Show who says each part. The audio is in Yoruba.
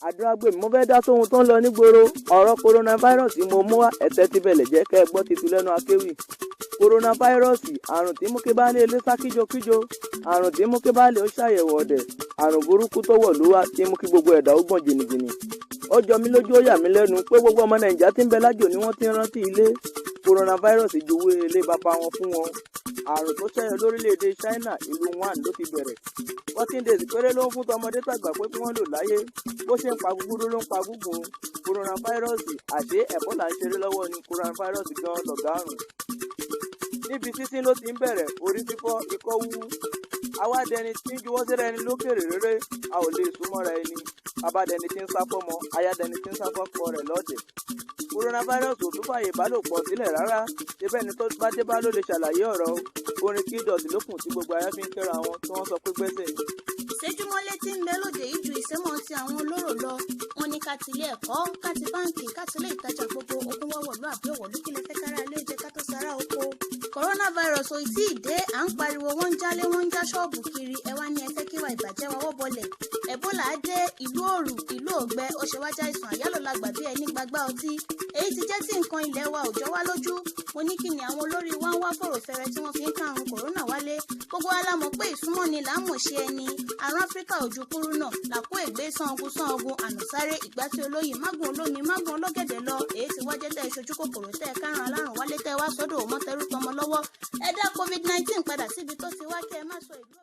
Speaker 1: àdúrágbèmí mo fẹ́ dá sóhun tó ń lọ nígboro ọ̀rọ̀ coronavirus mo mú wá ẹ̀tẹ́ ti bẹ̀lẹ̀ jẹ́ kẹ́ ẹ gbọ́ titun lẹ́nu akéwì. coronavirus àrùn tí mú kí baálé ilé sá kíjokíjo, àrùn tí mú kí baálé ó ṣàyẹ̀wò ọ̀dẹ̀, àrùn burúkú tó wọ̀ ló wá tí mú kí gbogbo ẹ̀dá ó gbọ̀n jìnnìjìnnì. ó jọ mí lójú ó yà mí lẹ́nu pé gbogbo ọmọ nàìjíríà tí ń bẹ lájò ni wọ́n ti ń rántí ilé. coronavirus jowó ilé bàbá wọn fún wọn. àrùn tó ṣẹyọ lórílẹ̀‐èdè China ìlú Wuhan ló ti bẹ̀rẹ̀. 14 days péré ló ń fún tọmọdé tàgbà pé kí wọ́n lò láyé. bó ṣe ń pa gúgúrú ló ń pa gúgùn. coronavirus àṣé Ebola ń ṣeré lọ́wọ́ ni coronavirus gan lọ̀gá àrùn. níbi sísín ló ti ń bẹ̀rẹ̀ orí fífọ́ ikọ́ wúwú. àwa dẹni tí ń juwọ́ síra ẹni lókèrè rere a ò lè súnmọ́ra ẹni. bàbá dẹni tí ń sá fọ́mọ aya dẹni tí ń sá fọ́kọ rẹ̀ lọ́dẹ̀. coronavirus ò tún fààyè ìbálòpọ̀ sílẹ̀ rárá ṣébẹ̀ ni tó bá dé bá ló lè ṣàlàyé ọ̀rọ̀ orin kí dọ̀tí lókùn tí gbogbo ayé fi ń kẹ́ra wọn tí wọ́n sọ pé gbẹ́sẹ̀ ni.
Speaker 2: ìṣèjúmọ́lé tí ń bẹ lóde yìí ju ìṣẹ́mọ̀ ti àwọn olóró lọ. wọ́n ní ká ti ilé ẹ̀kọ́ ká ti báǹkì ká ti ilé ìtajà gbogbo ogun wọ́wọ́ lọ àbí ọ̀wọ́ lókìlẹ̀ fẹ́ kára ilé jẹ ká tó sára oko. coronavirus ò tí ì dé à ń pariwo wọ́n ń jálé wọ́n ń já ṣọ́ọ̀bù kiri ẹ wá ní ẹ fẹ́ kíwà ìbàjẹ́ wa wọ́ bọlẹ̀. Ebola dé ìlú òrù ìlú ògbẹ ó ṣe wájà ìsàn àyálò lágbà bí ẹni gbagbá ọtí èyí ti jẹ́ tí nǹkan ilẹ̀ wa ò jọ wá lójú. mo ní kí ni àwọn olórí wa ń wá fòròfẹ́rẹ́ tí wọ́n fi ń kárùn kòrónà wálé. gbogbo wa la mọ̀ pé ìsúnmọ́ni là ń mọ̀ ṣe ẹni àrùn áfíríkà ojú kúrú náà làkó ègbé sangun ànùsáré ìgbà tí olóyìn mágùn olómi mágùn ọlọ́gẹ̀dẹ̀ lọ èyí ti wájẹ́ tẹ́ ìṣojú kòkòrò tẹ́ kárùn alárùn wálé tẹ́ wá sọ́dọ̀ òmọ́tẹ́rù tọmọ lọ́wọ́ ẹ dá COVID-19 padà síbi tó ti wá kẹ́ ẹ má sọ ìlú.